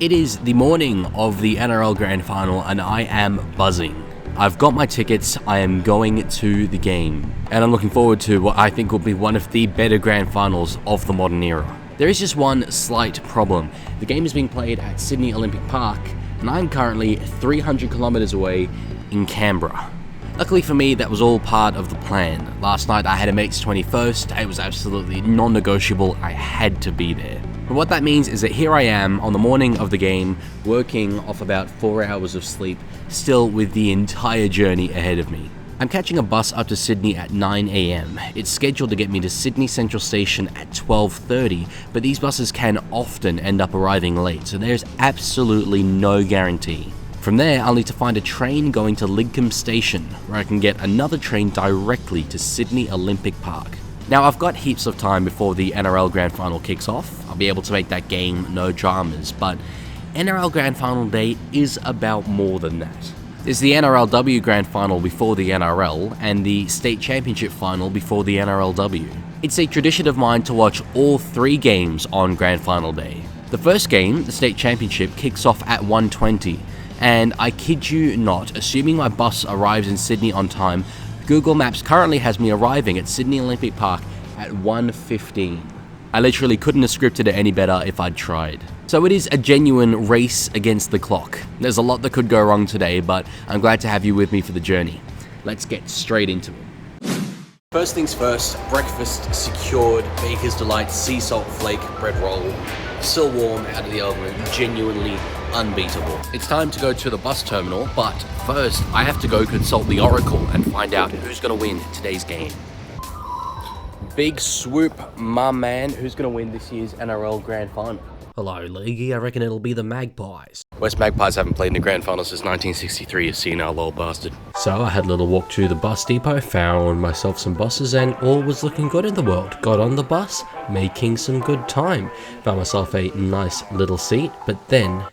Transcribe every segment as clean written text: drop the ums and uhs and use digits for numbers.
It is the morning of the NRL Grand Final and I am buzzing. I've got my tickets, I am going to the game, and I'm looking forward to what I think will be one of the better Grand Finals of the modern era. There is just one slight problem. The game is being played at Sydney Olympic Park, and I'm currently 300 kilometers away in Canberra. Luckily for me, that was all part of the plan. Last night I had a mate's 21st, it was absolutely non-negotiable, I had to be there. But what that means is that here I am on the morning of the game, working off about 4 hours of sleep, still with the entire journey ahead of me. I'm catching a bus up to Sydney at 9 AM. It's scheduled to get me to Sydney Central Station at 12:30, but these buses can often end up arriving late, so there's absolutely no guarantee. From there, I'll need to find a train going to Leaguie Station, where I can get another train directly to Sydney Olympic Park. Now, I've got heaps of time before the NRL Grand Final kicks off. I'll be able to make that game no dramas, but NRL Grand Final Day is about more than that. There's the NRLW Grand Final before the NRL, and the State Championship Final before the NRLW. It's a tradition of mine to watch all three games on Grand Final Day. The first game, the State Championship, kicks off at 1:20, and I kid you not, assuming my bus arrives in Sydney on time, Google Maps currently has me arriving at Sydney Olympic Park at 1:15. I literally couldn't have scripted it any better if I'd tried. So it is a genuine race against the clock. There's a lot that could go wrong today, but I'm glad to have you with me for the journey. Let's get straight into it. First things first, breakfast secured, Baker's Delight sea salt flake bread roll. Still warm out of the oven, genuinely unbeatable. It's time to go to the bus terminal, but first I have to go consult the Oracle and find out who's going to win today's game. Big swoop, my man. Who's going to win this year's NRL Grand Final? Hello, Leaguie. I reckon it'll be the Magpies. West Magpies haven't played in the Grand Final since 1963, you senile old bastard. So I had a little walk to the bus depot, found myself some buses, and all was looking good in the world. Got on the bus, making some good time. Found myself a nice little seat, but then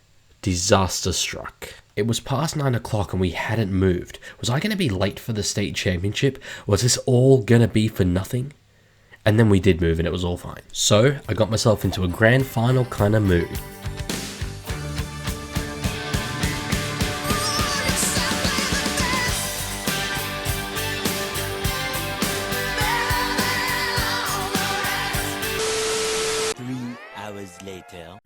disaster struck. It was past 9 o'clock and we hadn't moved. Was I going to be late for the state championship? Was this all going to be for nothing? And then we did move and it was all fine. So I got myself into a grand final kind of mood. Later.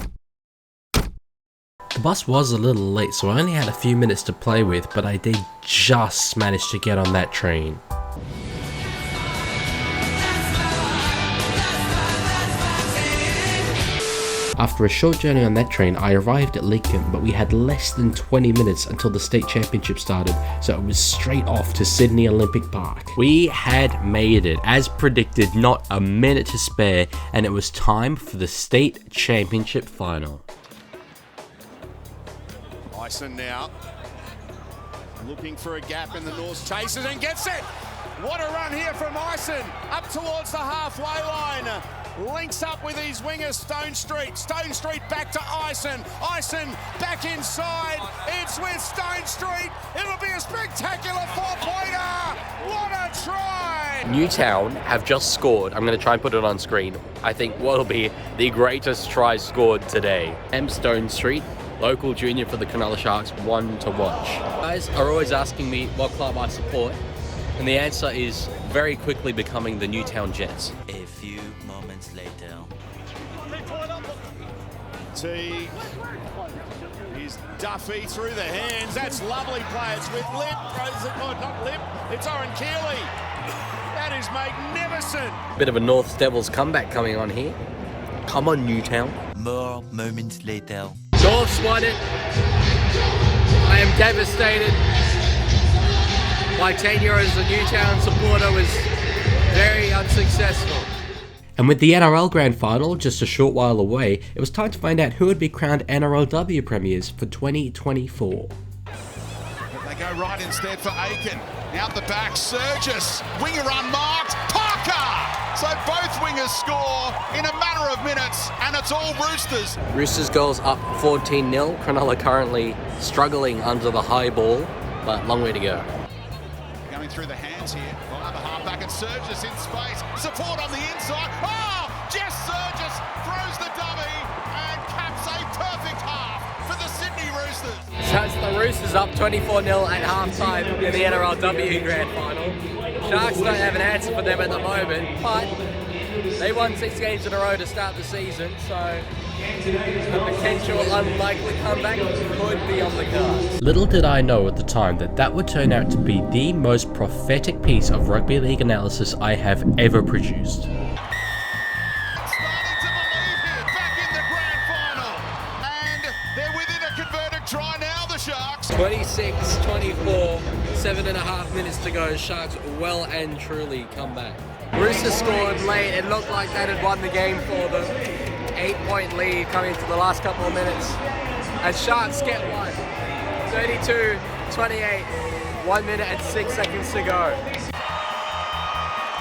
The bus was a little late, so I only had a few minutes to play with, but I did just manage to get on that train. After a short journey on that train, I arrived at Leaguie, but we had less than 20 minutes until the state championship started, so it was straight off to Sydney Olympic Park. We had made it, as predicted, not a minute to spare, and it was time for the state championship final. Ison now, looking for a gap in the North, chases and gets it! What a run here from Ison, up towards the halfway line. Links up with his winger, Stone Street. Stone Street back to Ison. Ison back inside. It's with Stone Street. It'll be a spectacular four-pointer. What a try! Newtown have just scored. I'm going to try and put it on screen. I think what will be the greatest try scored today. M. Stone Street, local junior for the Cronulla Sharks, one to watch. Guys are always asking me what club I support, and the answer is very quickly becoming the Newtown Jets. A few moments later. T is Duffy through the hands. That's lovely play. It's with Lip. Not Lip. It's Oren Keeley. That is magnificent. Bit of a North Devils comeback coming on here. Come on, Newtown. More moments later. North's won it. I am devastated. My tenure as a Newtown supporter was very unsuccessful. And with the NRL Grand Final just a short while away, it was time to find out who would be crowned NRLW premiers for 2024. They go right instead for Aiken. Out the back, Surgis. Winger unmarked. Parker! So both wingers score in a matter of minutes, and it's all Roosters. Roosters goals up 14-0. Cronulla currently struggling under the high ball, but long way to go. Going through the hands here. Via the halfback and Surgis in space. Support on the inside. Oh! Jess Surgis throws the dummy and caps a Shuts the Roosters up 24-0 at halftime in the NRLW Grand Final. Sharks don't have an answer for them at the moment, but they won 6 games in a row to start the season, so a potential unlikely comeback could be on the cards. Little did I know at the time that that would turn out to be the most prophetic piece of rugby league analysis I have ever produced. Starting to believe here, back in the grand final. And they're within a converted try now, the Sharks. 26-24, 7.5 minutes to go. Sharks well and truly come back. Roosters scored late. It looked like that had won the game for them. 8-point lead coming into the last couple of minutes. And Sharks get one. 32-28, 1 minute and 6 seconds to go.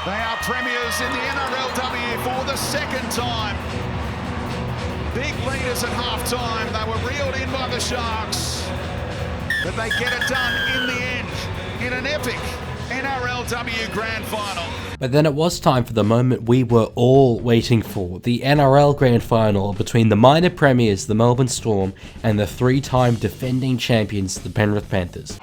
They are premiers in the NRLW for the second time. Big leaders at halftime. They were reeled in by the Sharks. But they get it done in the end in an epic NRLW Grand Final. But then it was time for the moment we were all waiting for, the NRL Grand Final between the minor premiers, the Melbourne Storm, and the 3-time defending champions, the Penrith Panthers.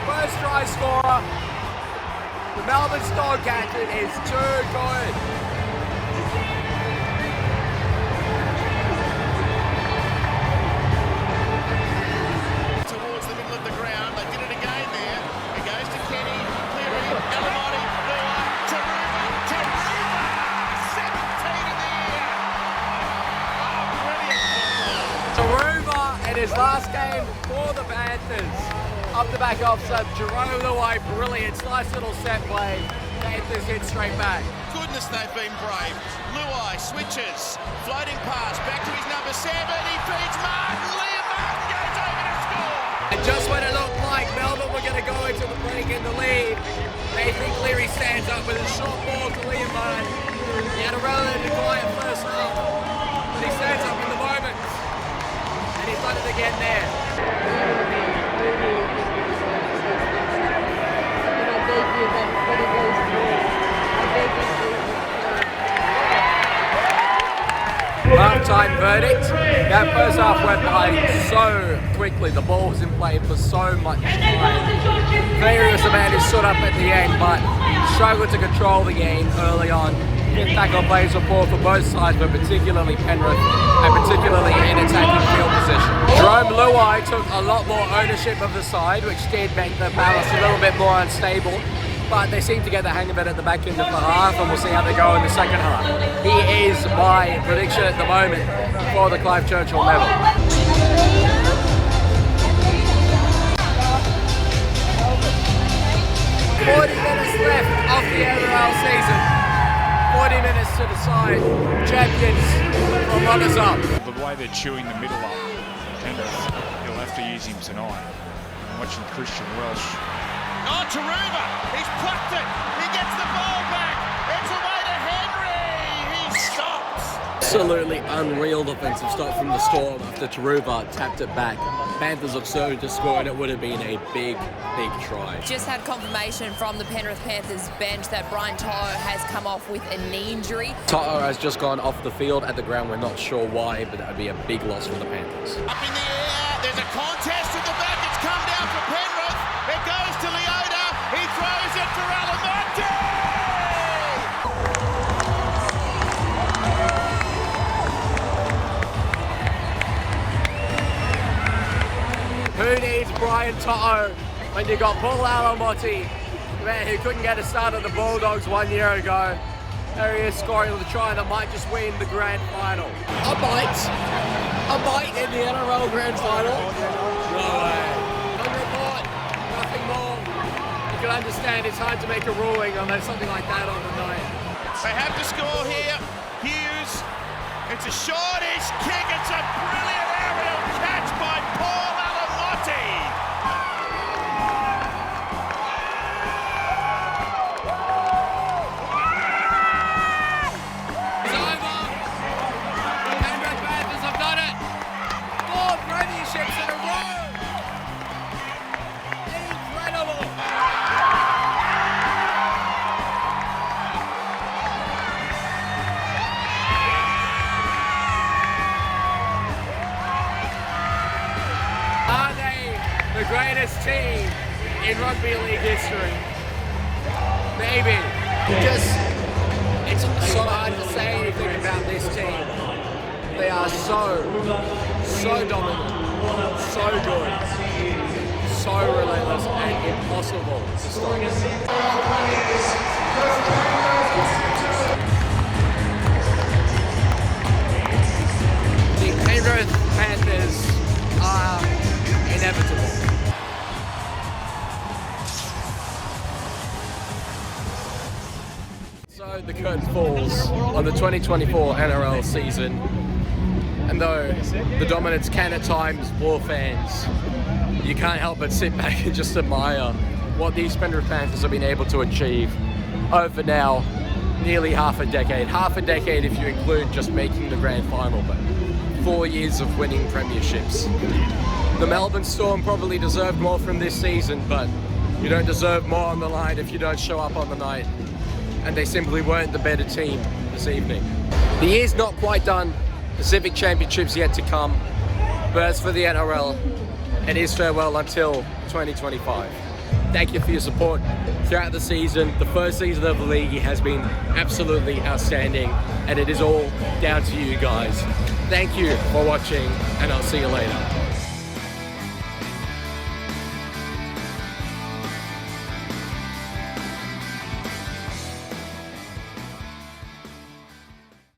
First try scorer. The Melbourne Storm captain is too good. Towards the middle of the ground, they did it again there. It goes to Kenny, Cleary, Alamati, Noah, Taruva, 17 in the air. Oh, brilliant. Taruva in his last game for the Panthers. Up the back off sub, Jerome Luai, brilliant, nice little set play. Panthers hit straight back. Goodness, they've been brave. Luai switches, floating pass, back to his number 7, he feeds Martin, Liam Martin goes over to score. And just when it looked like Melbourne were going to go into the break in the lead, Nathan Cleary stands up with a short ball to Liam Martin. He had a relatively quiet first half, but he stands up in the moment, and he's done it again there. Half-time verdict. That first half went by so quickly. The ball was in play for so much time. Cleary was the man who stood up at the end, but struggled to control the game early on. Fifth tackle plays were poor for both sides, but particularly Penrith, and particularly in attacking field position. Jerome Luai took a lot more ownership of the side, which did make the balance a little bit more unstable. But they seem to get the hang of it at the back end of the half, and we'll see how they go in the second half. He is my prediction at the moment for the Clive Churchill medal. 40 minutes left of the NRL season. 40 minutes to decide champions from runners up. The way they're chewing the middle up, Penrith, he'll have to use him tonight. I'm watching Christian Welsh. Oh, Taruva, he's plucked it. He gets the ball back. It's away to Henry. He stops. Absolutely unreal defensive stop from the Storm after Taruva tapped it back. Panthers looked so to score, and it would have been a big try. Just had confirmation from the Penrith Panthers bench that Brian To'o has come off with a knee injury. To'o has just gone off the field at the ground. We're not sure why, but that would be a big loss for the Panthers. Up in the air, there's a contest at the back. It's come down for Penrith. It goes to Leota. He throws it to Alamonte. Who needs Brian To'o when you got Paul Alamonte, man, who couldn't get a start at the Bulldogs 1 year ago? There he is scoring with a try that might just win the grand final. A bite in the NRL Grand Final. No way. On report, nothing more. You can understand it's hard to make a ruling on something like that on the night. They have to score here. Hughes. It's a shortish kick. It's a brilliant aerial catch by Paul Alamonte. It's over. The Penrith Panthers have done it. 4 premierships in a row. Incredible. Are they the greatest team in rugby league history? Maybe. It's so hard to say anything about this team. They are so dominant, so good, so relentless, and impossible to stop. The Penrith Panthers are inevitable. So the curtain falls on the 2024 NRL season, and though the dominance can at times bore fans, you can't help but sit back and just admire what these Penrith Panthers have been able to achieve over now nearly half a decade if you include just making the grand final, but 4 years of winning premierships. The Melbourne Storm probably deserved more from this season, but you don't deserve more on the line if you don't show up on the night. And they simply weren't the better team this evening. The year's not quite done. Pacific Championship's yet to come. But as for the NRL, it is farewell until 2025. Thank you for your support throughout the season. The first season of the Leaguie has been absolutely outstanding, and it is all down to you guys. Thank you for watching, and I'll see you later.